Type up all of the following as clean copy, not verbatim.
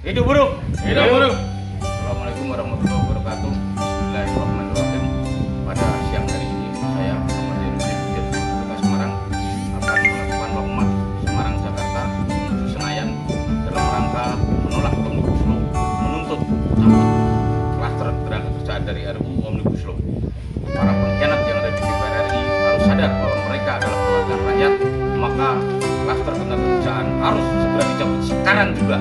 Hidup buruh. Hidup buruh. Assalamualaikum warahmatullahi wabarakatuh. Bismillahirrahmanirrahim. Pada siang hari ini saya Muhammad Yunus Kota Semarang akan melakukan wakmat Semarang Jakarta Senayan dalam rangka menolak Omnibus Law, menuntut cabut klaster tenaga kerjaan dari RUU Omnibus Law. Para pengkhianat yang ada di DPR RI harus sadar bahwa mereka adalah perwakilan rakyat, maka klaster tenaga kerjaan harus segera dicabut sekarang juga.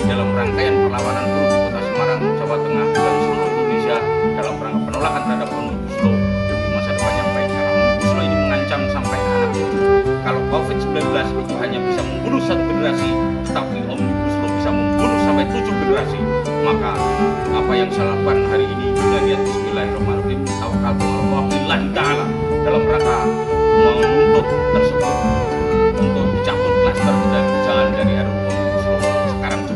Dalam rangkaian perlawanan buruh di Kota Semarang, Jawa Tengah, dan seluruh Indonesia dalam rangka penolakan terhadap Omnibus Law demi masa depan yang baik. Karena Omnibus Law ini mengancam sampai anak cucu. Kalau COVID-19 itu hanya bisa membunuh satu generasi, tetapi Omnibus Law bisa membunuh sampai 7 generasi. Maka apa yang saya lakukan hari ini dengan niat Bismillahirrahmanirrahim, tawakkaltu 'alallahi ta'ala dalam rangka menuntut tersebut untuk dicabut klaster tenaga kerjaan dari RUU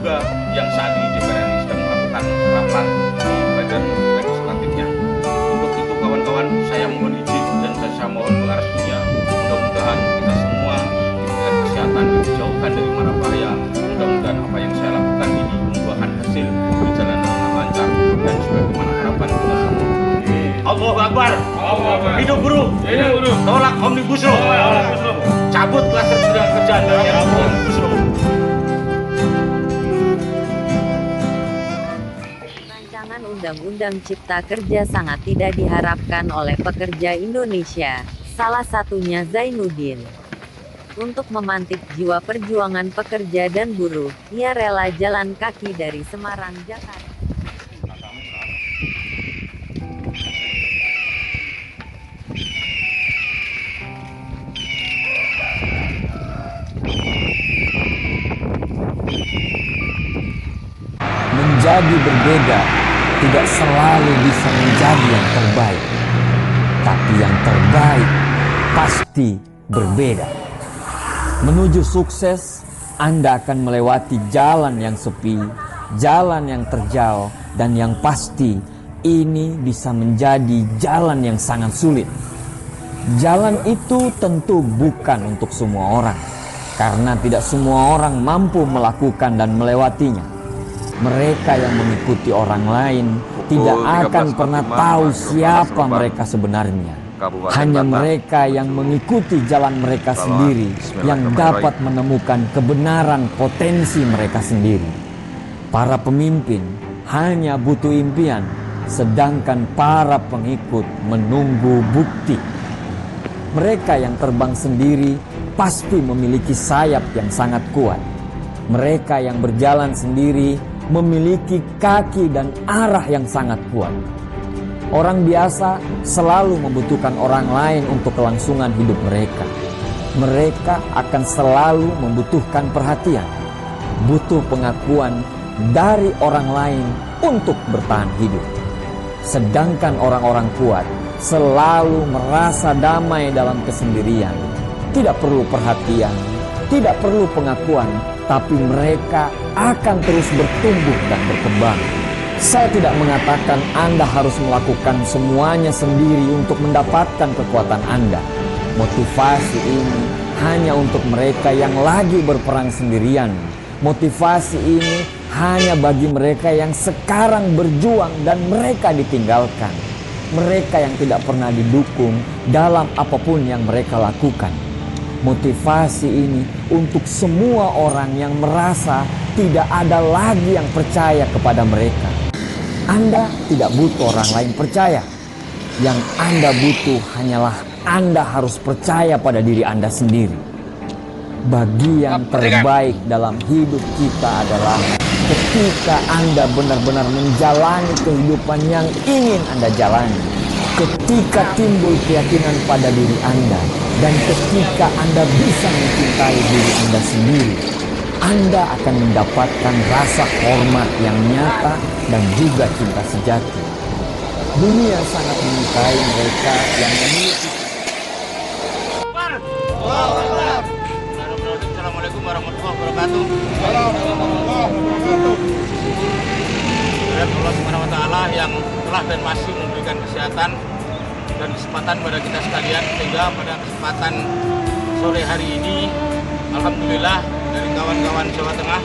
juga yang saat ini DPR RI sedang melakukan rapat di badan legislatifnya. Untuk itu kawan-kawan, saya mohon izin dan saya mohon restunya, mudah-mudahan kita semua diberikan kesehatan, dijauhkan dari mara bahaya. Mudah-mudahan apa yang saya lakukan ini membuahkan hasil berjalan dengan lancar dan sebagaimana harapan kita semua. Allahu Akbar. Hidup buruh. Hidup buruh. Tolak Omnibus Law. Cabut klaster tenaga kerjaan dari RUU Omnibus Law. Undang-Undang Cipta Kerja sangat tidak diharapkan oleh pekerja Indonesia, salah satunya Zainuddin. Untuk memantik jiwa perjuangan pekerja dan buruh, ia rela jalan kaki dari Semarang, Jakarta. Menjadi berbeda tidak selalu bisa menjadi yang terbaik, tapi yang terbaik pasti berbeda. Menuju sukses, Anda akan melewati jalan yang sepi, jalan yang terjal, dan yang pasti ini bisa menjadi jalan yang sangat sulit. Jalan itu tentu bukan untuk semua orang, karena tidak semua orang mampu melakukan dan melewatinya. Mereka yang mengikuti orang lain tidak akan pernah tahu siapa mereka sebenarnya. Hanya mereka yang mengikuti jalan mereka sendiri yang dapat menemukan kebenaran potensi mereka sendiri. Para pemimpin hanya butuh impian, sedangkan para pengikut menunggu bukti. Mereka yang terbang sendiri pasti memiliki sayap yang sangat kuat. Mereka yang berjalan sendiri memiliki kaki dan arah yang sangat kuat. Orang biasa selalu membutuhkan orang lain untuk kelangsungan hidup mereka. Mereka akan selalu membutuhkan perhatian, butuh pengakuan dari orang lain untuk bertahan hidup. Sedangkan orang-orang kuat selalu merasa damai dalam kesendirian, tidak perlu perhatian, tidak perlu pengakuan, tapi mereka akan terus bertumbuh dan berkembang. Saya tidak mengatakan Anda harus melakukan semuanya sendiri untuk mendapatkan kekuatan Anda. Motivasi ini hanya untuk mereka yang lagi berperang sendirian. Motivasi ini hanya bagi mereka yang sekarang berjuang dan mereka ditinggalkan. Mereka yang tidak pernah didukung dalam apapun yang mereka lakukan. Motivasi ini untuk semua orang yang merasa tidak ada lagi yang percaya kepada mereka. Anda tidak butuh orang lain percaya. Yang Anda butuh hanyalah Anda harus percaya pada diri Anda sendiri. Bagian terbaik dalam hidup kita adalah ketika Anda benar-benar menjalani kehidupan yang ingin Anda jalani. Ketika timbul keyakinan pada diri Anda, dan ketika Anda bisa mencintai diri Anda sendiri, Anda akan mendapatkan rasa hormat yang nyata dan juga cinta sejati. Dunia sangat menyukai mereka yang memiliki. Assalamualaikum warahmatullahi wabarakatuh. Allah Subhanahu wa Ta'ala yang telah dan masih memberikan kesehatan dan kesempatan pada kita sekalian, sehingga pada kesempatan sore hari ini alhamdulillah dari kawan-kawan Jawa Tengah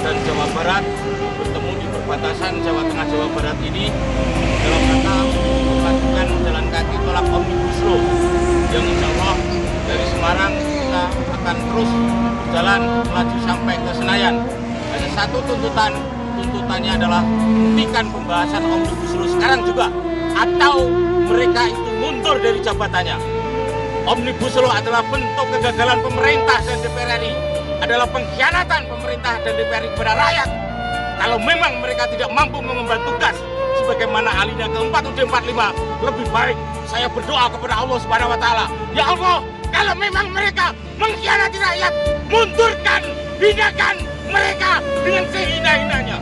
dan Jawa Barat bertemu di perbatasan Jawa Tengah Jawa Barat ini dalam rangka melakukan jalan kaki tolak Omnibus Law yang insya Allah dari Semarang kita akan terus berjalan melaju sampai ke Senayan. Hanya satu tuntutannya adalah hentikan pembahasan Omnibus Law sekarang juga, atau mereka itu mundur dari jabatannya. Omnibus Law adalah bentuk kegagalan pemerintah dan DPR RI, adalah pengkhianatan pemerintah dan DPR RI kepada rakyat. Kalau memang mereka tidak mampu mengemban tugas sebagaimana alinea keempat UUD 45, lebih baik saya berdoa kepada Allah Subhanahu wa taala, ya Allah, kalau memang mereka mengkhianati rakyat, mundurkan, hinakan mereka dengan sehina-hinanya.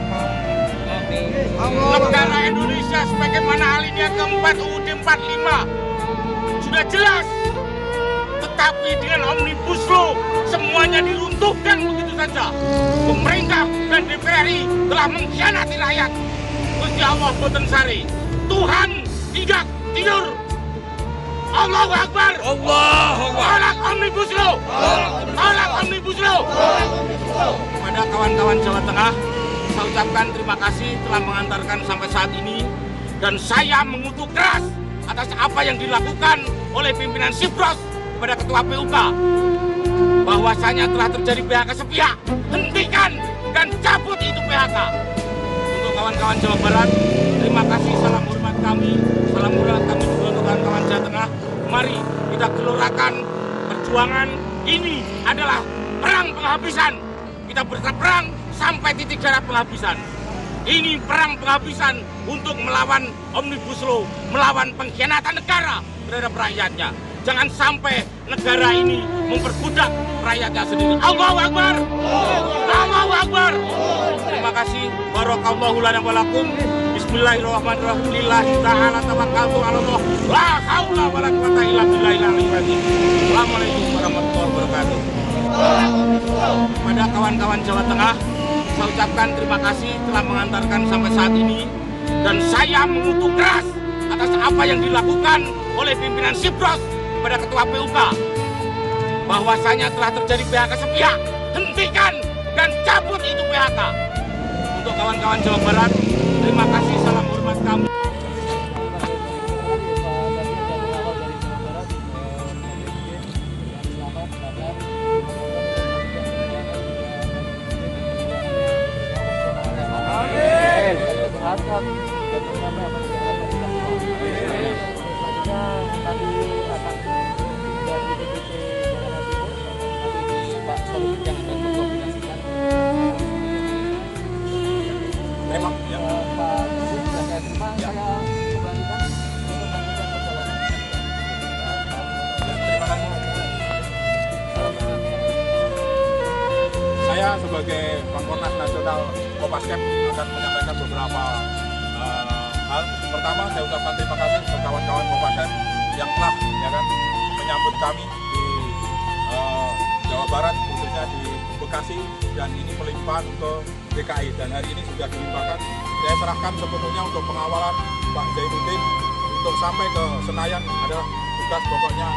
Negara Indonesia sebagaimana alinea keempat UUD 45 sudah jelas, tetapi dengan Omnibus Law semuanya diruntuhkan begitu saja. Pemerintah dan DPR RI telah mengkhianati rakyat. Gusti Allah boten sari, Tuhan tidak tidur. Allahu Akbar. Tolak Omnibus Law. Tolak Omnibus Law. Kepada kawan-kawan Jawa Tengah, saya ucapkan terima kasih telah mengantarkan sampai saat ini, dan saya mengutuk keras atas apa yang dilakukan oleh pimpinan Sipros kepada Ketua PUK, bahwasanya telah terjadi PHK sepihak. Hentikan dan cabut itu PHK. Untuk kawan-kawan Jawa Barat, terima kasih, salam hormat kami juga untuk kawan-kawan Jawa Tengah. Mari kita gelorakan perjuangan ini adalah perang penghabisan. Kita berperang sampai titik darah penghabisan. Ini perang penghabisan untuk melawan Omnibus Law, melawan pengkhianatan negara terhadap rakyatnya. Jangan sampai negara ini memperbudak rakyatnya sendiri. Allahu Akbar. Allahu Akbar. Terima kasih. Barakallahu lana wa lakum. Bismillahirrahmanirrahim. Lillahi ta'ala tawakkaltu 'ala Allah. La haula wa la quwwata illa billahil aliyyil azim. Assalamualaikum warahmatullahi wabarakatuh. Kepada kawan-kawan Jawa Tengah, saya ucapkan terima kasih telah mengantarkan sampai saat ini, dan saya mengutuk keras atas apa yang dilakukan oleh pimpinan Sipros kepada Ketua PUK, bahwasanya telah terjadi PHK sepihak. Hentikan dan cabut itu PHK. Untuk kawan-kawan Jawa Barat, terima kasih, salam hormat kami. Saya sebagai Pangkornas Nasional Kopaskem akan menyampaikan beberapa hal. Pertama, saya ucapkan terima kasih kepada kawan-kawan Kopaskem yang telah menyambut kami di Jawa Barat, khususnya di Bekasi, dan ini melimpah ke DKI, dan hari ini sudah dilimpahkan. Saya serahkan sepenuhnya untuk pengawalan Pak Zainuddin untuk sampai ke Senayan adalah tugas pokoknya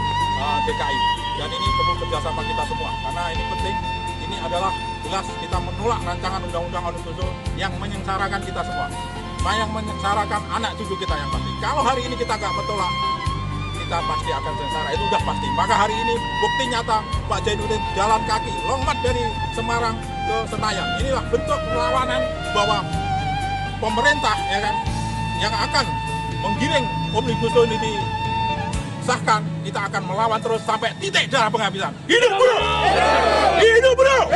DKI, dan ini perlu kerjasama kita semua karena ini penting. Ini adalah jelas kita menolak rancangan undang-undang Omnibus Law yang menyengsarakan kita semua, yang menyengsarakan anak cucu kita yang pasti. Kalau hari ini kita nggak menolak, kita pasti akan sengsara, itu udah pasti. Maka hari ini bukti nyata Pak Zainuddin jalan kaki longmat dari Semarang ke Senayan. Inilah bentuk perlawanan bahwa pemerintah yang akan menggiring Omnibus Law ini disahkan, kita akan melawan terus sampai titik darah penghabisan. Hidup buruh! Hidup buruh!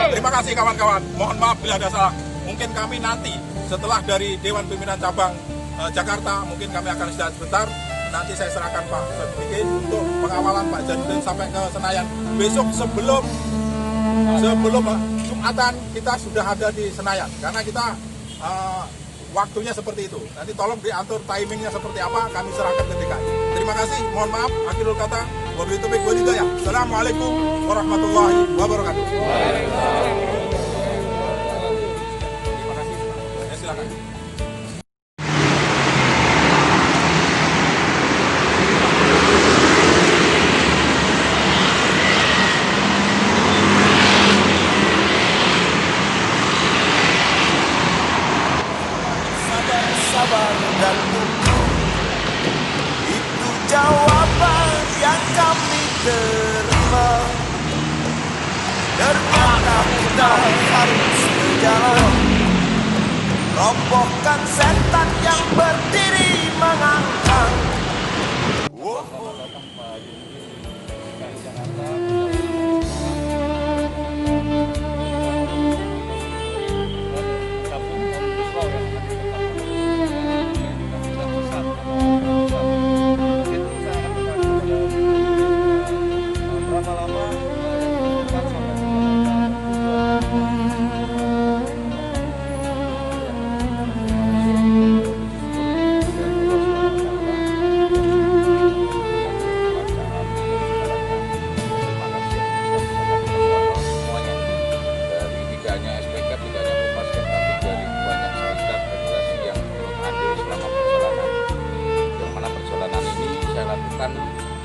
Terima kasih kawan-kawan. Mohon maaf bila ada salah. Mungkin kami nanti setelah dari Dewan Pimpinan Cabang Jakarta, mungkin kami akan istirahat sebentar. Nanti saya serahkan Pak Zainuddin untuk pengawalan Pak Zainuddin sampai ke Senayan. Besok sebelum Jumatan kita sudah ada di Senayan karena kita waktunya seperti itu. Nanti tolong diatur timingnya seperti apa, kami serahkan ke DKI. Terima kasih, mohon maaf, akhirul kata, wabillahi taufiq wal hidayah. Assalamualaikum warahmatullahi wabarakatuh. Terima kasih. Ya, silakan. dan tumbuh. Itu jawaban yang kami terima. Ternyata kita harus berjalan, robohkan setan yang berdiri mengangkang.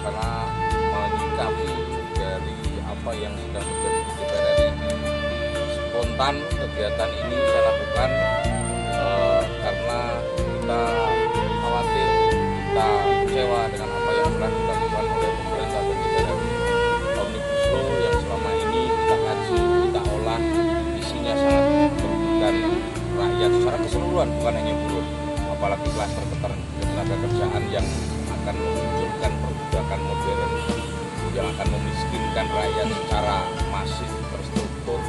Karena menyikapi dari apa yang sedang terjadi di DPR RI, spontan kegiatan ini saya lakukan karena kita khawatir, kita kecewa dengan apa yang telah dilakukan oleh pemerintah dan DPR RI. Omnibus Law yang selama ini kita kaji, kita olah, isinya sangat merugikan rakyat secara keseluruhan, bukan hanya buruh, apalagi klaster ketenaga kerjaan yang akan memunculkan perbudakan modern yang akan memiskinkan rakyat secara masif terstruktur.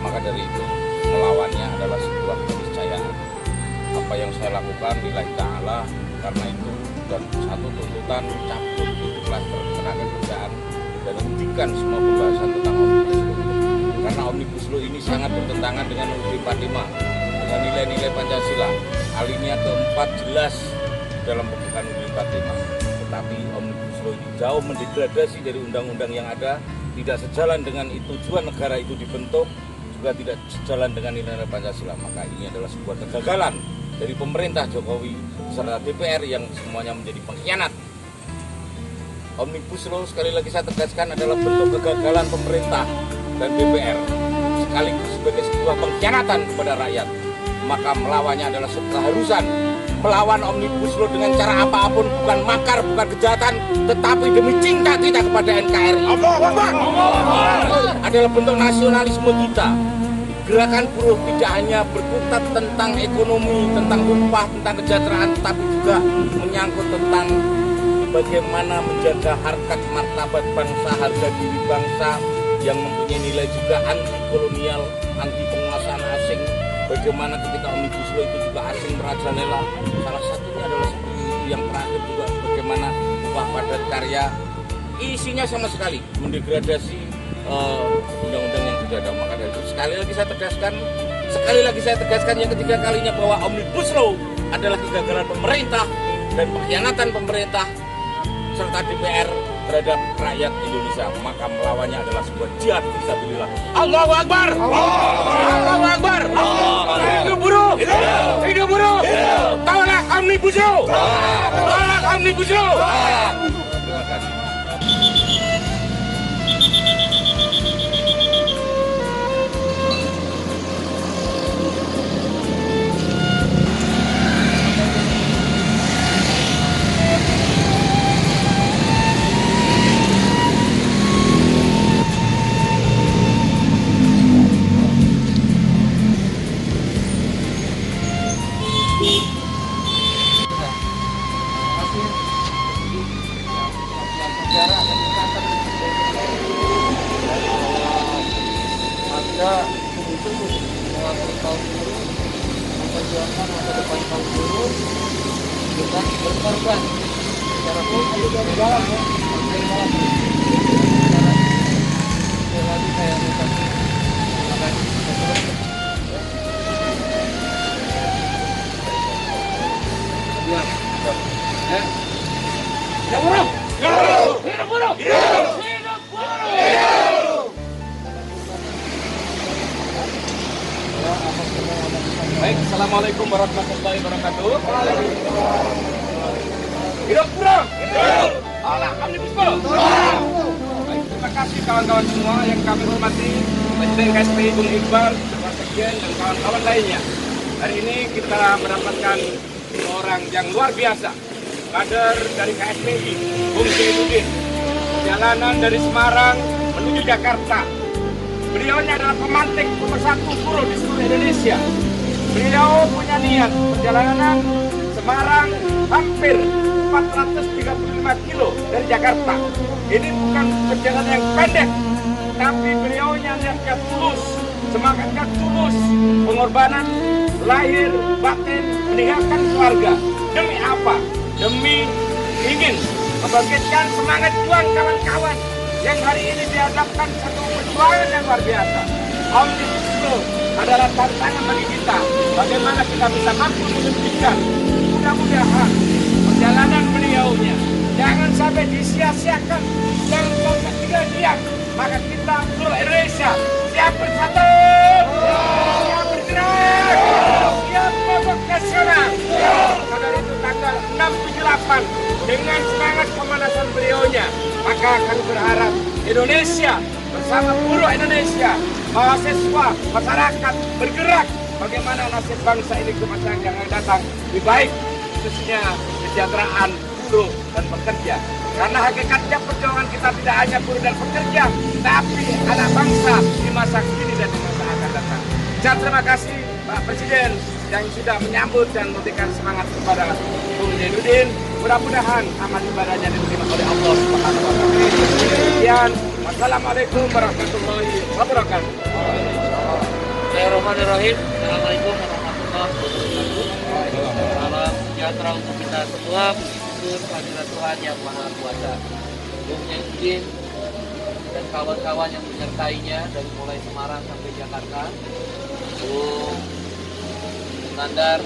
Maka dari itu melawannya adalah sebuah keniscayaan. Apa yang saya lakukan lillahi ta'ala, karena itu dan satu tuntutan cabut itu klaster ketenaga kerjaan dan hentikan semua pembahasan tentang Omnibus Law. Karena Omnibus Law ini sangat bertentangan dengan UUD 45, dengan nilai-nilai Pancasila. Alinea keempat jelas dalam pembukaan UUD 45. Tetapi Omnibus Law ini jauh mendegradasi dari undang-undang yang ada, tidak sejalan dengan itu tujuan negara itu dibentuk, juga tidak sejalan dengan nilai-nilai Pancasila. Maka ini adalah sebuah kegagalan dari pemerintah Jokowi serta DPR yang semuanya menjadi pengkhianat. Omnibus Law sekali lagi saya tegaskan adalah bentuk kegagalan pemerintah dan DPR sekaligus sebagai sebuah pengkhianatan kepada rakyat. Maka melawannya adalah keharusan. Melawan Omnibus Law dengan cara apapun, bukan makar, bukan kejahatan, tetapi demi cinta kita kepada NKRI. Adalah bentuk nasionalisme kita. Gerakan buruh tidak hanya berkutat tentang ekonomi, tentang upah, tentang kesejahteraan, tetapi juga menyangkut tentang bagaimana menjaga harkat martabat bangsa, harga diri bangsa yang mempunyai nilai juga anti kolonial, anti penguasaan asing. Bagaimana ketika Omnibus Law itu juga asing merajalela. Salah satunya adalah seperti itu. Yang terakhir juga bagaimana upah padat karya isinya sama sekali mendegradasi undang-undang yang sudah ada. Maka dari itu sekali lagi saya tegaskan yang ketiga kalinya bahwa Omnibus Law adalah kegagalan pemerintah dan pengkhianatan pemerintah serta DPR terhadap rakyat Indonesia. Maka melawannya adalah sebuah jihad fisabilillah. Allahu Akbar! Allahu Akbar! Hidup buruh! Hidup buruh! Tolak Omnibus Law! Tolak Omnibus Law! Terima kasih. Ada itu mengakui kaum buruh, memperjuangkan masa depan kaum buruh dengan berkorban secara politik dari dalam ya, dari dalam. Sekali lagi saya ucapkan terima kasih. Hidup buruh! Hidup buruh! Hidup buruh! Baik, assalamualaikum warahmatullahi wabarakatuh. Hidup buruh! Tolak Omnibus Law! Baik, terima kasih kawan-kawan semua yang kami hormati, Presiden KSPI Bung Iqbal, Bapak Sekjen dan kawan-kawan lainnya. Hari ini kita mendapatkan seorang yang luar biasa, kader dari KSPI, Bung Zainuddin. Perjalanan dari Semarang menuju Jakarta. Beliau adalah pemantik pemersatu buruh di seluruh Indonesia. Beliau punya niat perjalanan Semarang hampir 435 kilo dari Jakarta. Ini bukan perjalanan yang pendek, tapi beliau niatnya tulus, semangatnya tulus, pengorbanan lahir batin meninggalkan keluarga. Demi apa? Demi ingin membangkitkan semangat juang kawan-kawan yang hari ini dihadapkan satu perjuangan yang luar biasa. Omnibus Law adalah tantangan bagi kita. Bagaimana kita bisa mampu menghentikan. Mudah-mudahan perjalanan beliaunya jangan sampai disia-siakan, jangan sampai tinggal diam. Maka kita seluruh Indonesia siap bersatu, siap bergerak, siap mogok nasional. Karena itu tanggal 6-7-8 dengan semangat pemanasan beliaunya, maka kami berharap Indonesia bersama buruh Indonesia, mahasiswa, masyarakat bergerak bagaimana nasib bangsa ini ke masa yang akan datang lebih baik, khususnya kesejahteraan buruh dan pekerja. Karena hakikatnya perjuangan kita tidak hanya buruh dan pekerja, tapi anak bangsa di masa kini dan di masa akan datang. Saya terima kasih Pak Presiden yang sudah menyambut dan memberikan semangat kepada Bung Zainuddin. Mudah-mudahan amal ibadahnya diterima oleh Allah Subhanahu wa taala. Sekian, wassalamualaikum warahmatullahi wabarakatuh. Bismillahirrahmanirrahim. Assalamualaikum warahmatullahi wabarakatuh. Salam sejahtera untuk kita semua. Syukur kehadirat Tuhan yang Maha Kuasa. Bung Zainuddin dan kawan-kawan yang menyertainya dari mulai Semarang sampai Jakarta. Bung Nandar,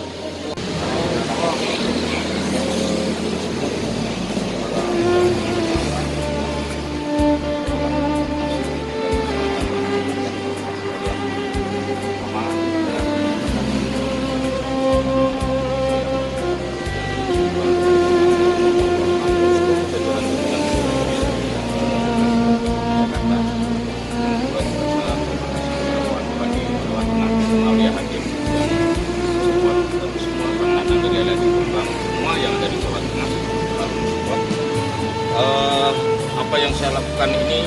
apa yang saya lakukan ini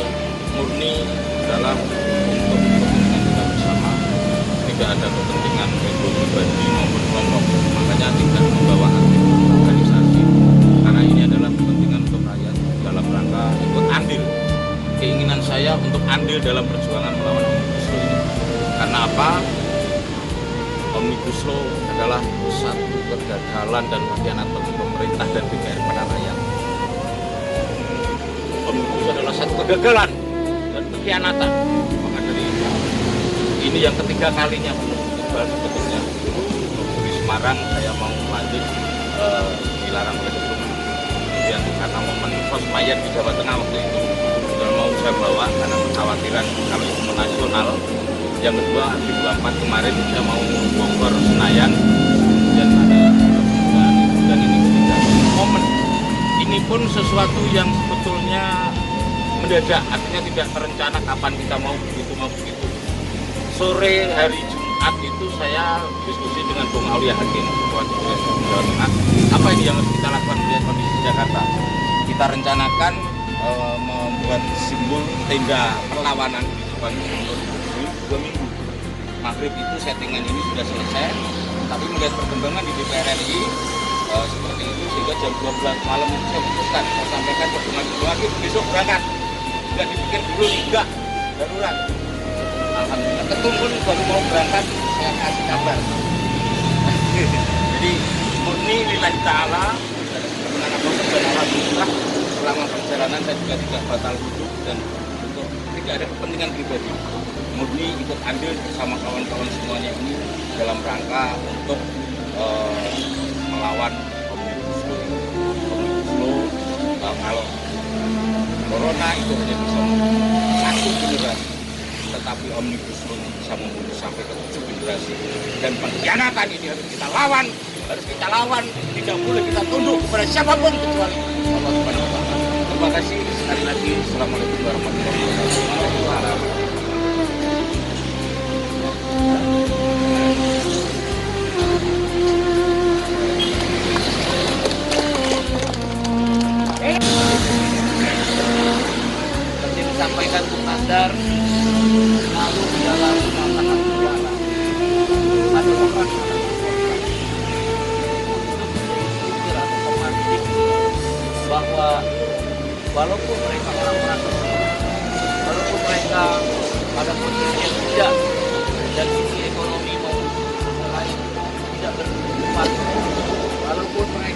murni adalah untuk kepentingan kita bersama. Tidak ada kepentingan pribadi maupun kelompok, makanya tidak membawa organisasi. Karena ini adalah kepentingan untuk rakyat dalam rangka ikut andil. Keinginan saya untuk andil dalam perjuangan melawan Omnibus Law ini. Karena apa? Omnibus Law adalah satu kegagalan dan pengkhianatan pemerintah dan DPR pada rakyat. Omnibus adalah satu kegagalan dan pengkhianatan. Maka dari itu, ini yang ketiga kalinya sebetulnya. Di Semarang saya mau lanjut dilarang oleh Ketum. Kemudian karena momen Kosmayan di Jawa Tengah waktu itu sudah mau saya bawa karena kekhawatiran kalau itu nasional. Yang kedua di 24 kemarin saya mau Bogor Senayan dan ada dan ini ketiga momen. Ini pun sesuatu yang sebetulnya mendadak, artinya tidak terencana kapan kita mau begitu. Sore hari Jumat itu saya diskusi dengan Bung Aulia Hakim, Ketua DPR Jawa Tengah. Apa ini yang harus kita lakukan melihat kondisi Jakarta? Kita rencanakan membuat simbol tenda perlawanan di depan 2 minggu. Maghrib itu settingan ini sudah selesai, tapi melihat perkembangan di DPR RI seperti itu sehingga jam 12 malam itu saya putuskan, saya sampaikan ke Bung Hakim besok berangkat. Tidak dipikir dulu, enggak, darurat. Alhamdulillah, Ketum pun baru mau berangkat, saya kasih kabar. Jadi murni lillahi ta'ala, dan alhamdulillah selama perjalanan saya juga tidak batal duduk dan untuk tidak ada kepentingan pribadi. Murni ikut andil bersama kawan-kawan semuanya ini dalam rangka untuk melawan Omnibus Law. Kalau Corona itu hanya bisa satu generasi, tetapi Omnibus Law bisa membunuh sampai ke 7 generasi. Dan pengkhianatan ini harus kita lawan, tidak boleh kita tunduk kepada siapapun kecuali Allah Subhanahu wa taala. Terima kasih sekali lagi. Assalamualaikum warahmatullahi wabarakatuh.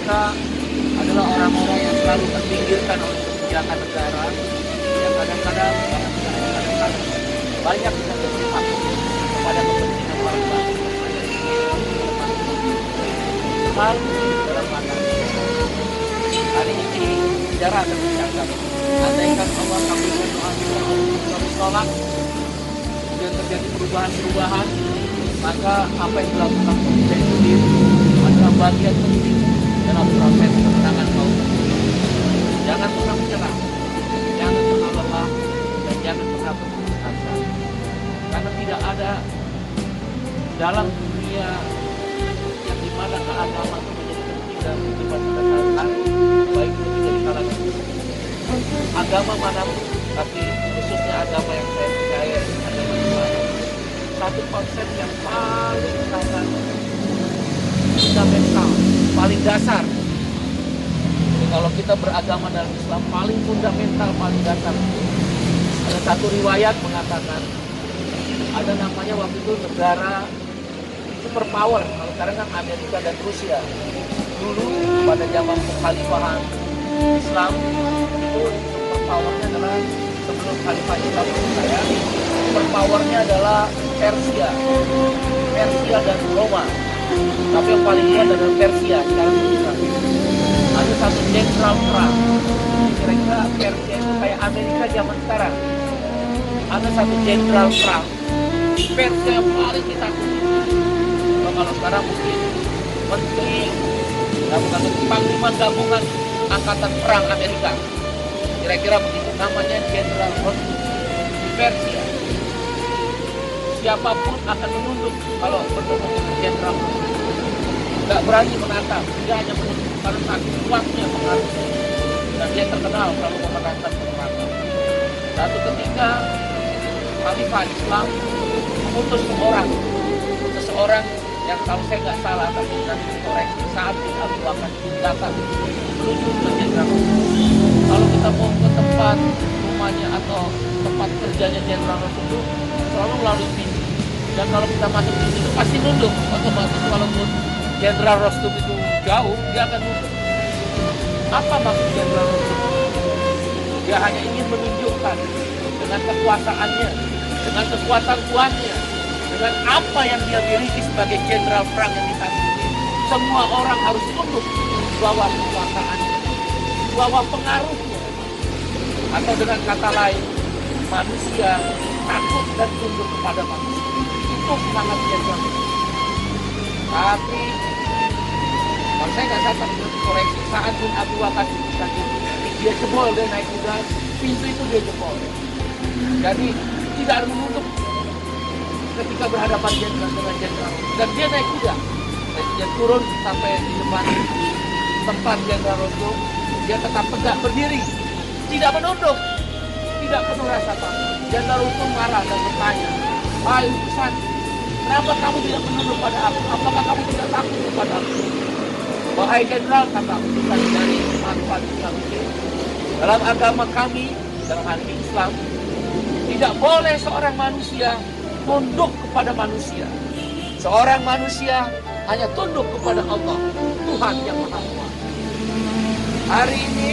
mereka adalah orang-orang yang selalu terpinggirkan oleh kebijakan negara, yang kadang-kadang banyak bisa berpihak kepada kepentingan orang banyak. Selalu dalam mata. Hari ini sejarah akan mencatat. Andaikan Allah kabulkan doa kita, Allah sholat, kemudian terjadi perubahan-perubahan, maka apa yang dilakukan Presiden Yudin adalah bagian penting dalam proses kemenangan kaum muslimin. Jangan pernah menyerah, jangan pernah lelah, dan jangan pernah berputus asa. Karena tidak ada dalam dunia yang dimana keagama itu menjadi penting dalam kehidupan kita sehari-hari, baik itu menjadi kalangan agama manapun, tapi khususnya agama yang saya percaya, agama Islam. Satu konsep yang paling sangat fundamental, paling dasar. Jadi kalau kita beragama dalam Islam, paling fundamental, paling dasar. Ada satu riwayat mengatakan, ada namanya waktu itu negara superpower. Kalau sekarang kan Amerika dan Rusia. Dulu pada zaman kekhalifahan Islam itu superpowernya adalah sebelum khalifah Islam saya, superpowernya adalah Persia dan Roma. Tapi yang paling kuat adalah Persia sekarang kita. Ada satu jenderal perang. Kira-kira Persia itu kayak Amerika zaman sekarang. Ada satu jenderal perang. Persia yang paling ditakuti. Kalau sekarang mungkin menteri gabungan panglima gabungan angkatan perang Amerika. Kira-kira begitu namanya Jenderal Rossi di Persia. Siapapun akan menunduk kalau bertemu dengan Jenderal Rossi. Tidak berani menatap, dia hanya menunduk karena saking kuatnya pengaruhnya. Dan dia terkenal selalu memenangkan pertempuran. Satu ketika Khalifah Islam mengutus seseorang yang kalau saya nggak salah tapi nanti koreksi saat kita akan datang menuju ke Jenderal Rossi. Kalau kita mau ke tempat rumahnya atau tempat kerjanya Jenderal Rossi itu selalu melalui pintu. Dan kalau kita masuk pintu itu pasti nunduk otomatis, walaupun Jenderal Rossi itu jauh dia akan nunduk. Apa maksud Jenderal Rossi? Dia hanya ingin menunjukkan dengan kekuasaannya, dengan kekuatan tuannya, dengan apa yang dia miliki sebagai jenderal perang yang ditakuti, semua orang harus tunduk di bawah kekuasaannya, di bawah pengaruhnya. Atau dengan kata lain, manusia takut dan tunduk kepada manusia. Itu semangat jenderal. Tapi kalau saya nggak salah koreksi, saat bin Abu Waqqas tadi dia jebol, dia naik kuda, pintu itu dia jebol. Jadi tidak ada menunduk ketika berhadapan jenderal dengan jenderal. Dan dia naik kuda, dia turun sampai di depan tempat Jenderal Rossi. Dia tetap tegak berdiri, tidak menunduk, tidak penuh rasa takut. Jenderal Rossi marah dan bertanya, "Hai utusan, kenapa kamu tidak menunduk pada aku? Apakah kamu tidak takut kepada aku?" "Wahai jenderal," kata utusan dari Khalifah Islam ini, "dalam agama kami, dalam hal ini Islam, tidak boleh seorang manusia tunduk kepada manusia. Seorang manusia hanya tunduk kepada Allah, Tuhan yang Maha Kuasa." Hari ini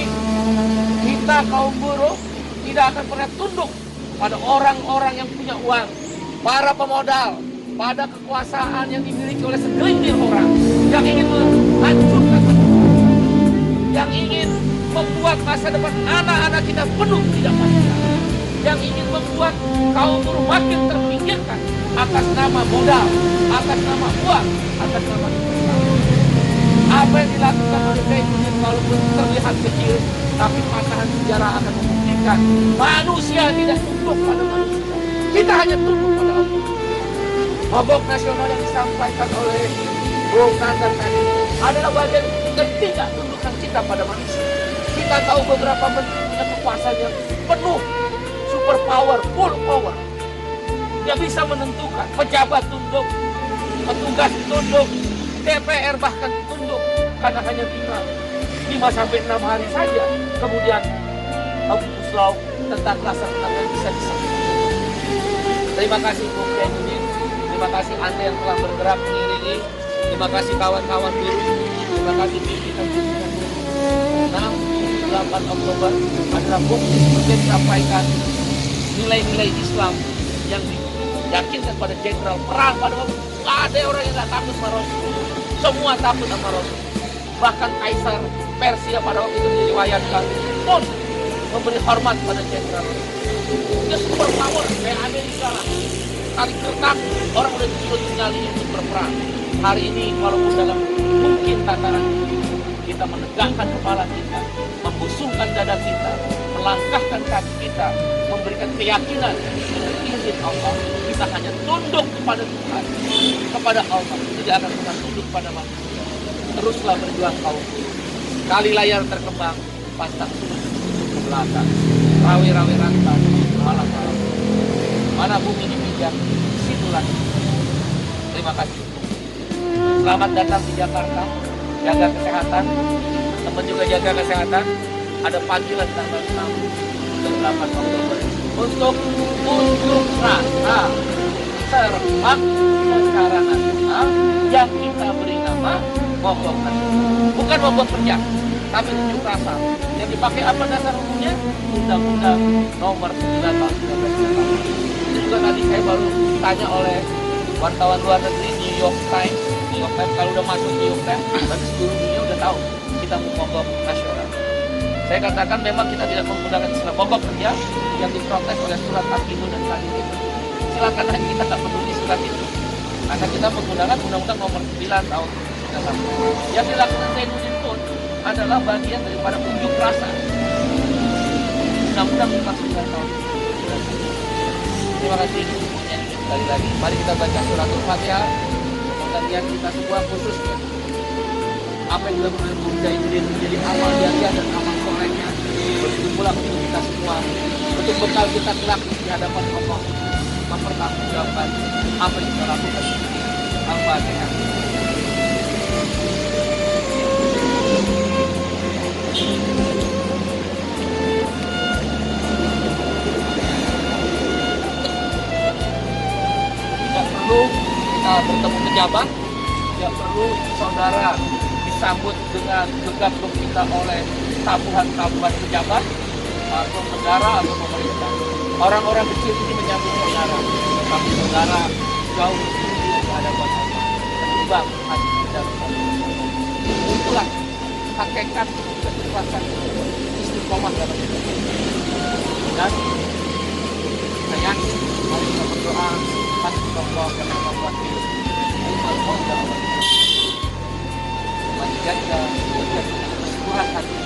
kita kaum buruh tidak akan pernah tunduk pada orang-orang yang punya uang, para pemodal, pada kekuasaan yang dimiliki oleh segelintir orang yang ingin menghancurkan masa depan, yang ingin membuat masa depan anak-anak kita penuh ketidakpastian, yang ingin membuat kaum buruh makin terpinggirkan atas nama modal, atas nama uang, atas nama investasi. Apa yang dilakukan oleh Presiden walaupun terlihat kecil, tapi pasangan sejarah akan membuktikan manusia tidak tunduk pada manusia. Kita hanya tunduk pada Allah. Mogok nasional yang disampaikan oleh Bung Nandan tadi adalah bagian ketidaktundukan kita pada manusia. Kita tahu beberapa menteri punya kekuasaan yang penuh, super power, full power. Dia bisa menentukan, pejabat tunduk, petugas tunduk, DPR bahkan tunduk karena hanya tinggal 5-6 hari saja. Kemudian Omnibus Law tentang laksanakan bisa disahkan. Terima kasih Bung Zainuddin, terima kasih Anda yang telah bergerak mengiringi Terima kasih kawan-kawan guru, terima kasih pimpinan-pimpinan guru. 6-8 Oktober adalah bukti seperti yang disampaikan nilai-nilai Islam yang diyakinkan pada jenderal perang pada waktu itu. Gak ada orang yang gak takut sama Rasul. Semua takut sama Rasul. Bahkan Kaisar Persia pada waktu itu diriwayatkan pun memberi hormat pada jenderal. Dia super power kayak Amerika lah. Kali kertas orang udah disuruh nyali untuk berperang. Hari ini walaupun dalam mungkin tataran kita menegakkan kepala kita, membusungkan dada kita, melangkahkan kaki kita, memberikan keyakinan dengan izin Allah, kita hanya tunduk kepada Tuhan, kepada Allah, tidak akan pernah tunduk pada manusia. Teruslah berjuang kaum. Kali layar terkembang, pantang surut ke belakang, rawe-rawe rantai, malam-malam. Mana bumi dipijak, situlah. Terima kasih. Selamat datang di Jakarta. Jaga kesehatan. Teman juga jaga kesehatan. Ada panggilan tanggal 6 dan 8 Oktober untuk unjuk rasa sermak secara nasional yang kita beri nama mogok nasional. Bukan mogok kerja, tapi unjuk rasa. Yang dipakai apa dasar hukumnya? Undang-Undang Nomor 9 Tahun 1995. Itu juga tadi saya baru ditanya oleh wartawan luar negeri New York Times. New York Times kalau udah masuk New York Times, berarti seluruh dunia udah tahu kita mau mogok nasional. Saya katakan memang kita tidak menggunakan istilah mogok kerja yang diprotes oleh surat Takimu dan tadi itu. Silakan aja, kita tak peduli surat itu. Karena kita menggunakan Undang-Undang Nomor 9 Tahun 1995. Yang dilakukan Zainuddin pun adalah bagian daripada unjuk rasa Undang-Undang 9 Tahun 1995. Terima kasih. Sekali lagi, mari kita baca suratul Fatihah. Kemudian kita semua khususnya apa yang dilakukan oleh Bung Zainuddin menjadi amal jariah dan amal solehnya. Begitu pula untuk kita semua, untuk bekal kita kelak di hadapan Allah, mempertanggungjawabkan apa yang kita lakukan. Al-Fatihah. Tidak perlu kita bertemu pejabat, tidak perlu saudara disambut dengan gegap gempita oleh tabuhan-tabuhan pejabat atau negara atau pemerintah. Orang-orang kecil ini menyambut saudara, tapi saudara jauh lebih tinggi di hadapan Allah. Ketimbang hati kita bersama. Itulah hakikat keikhlasan istiqomah dalam hidup. Dan saya yakin mari kita berdoa Allah yang membuat hidup iman Allah menjaga kesyukuran hati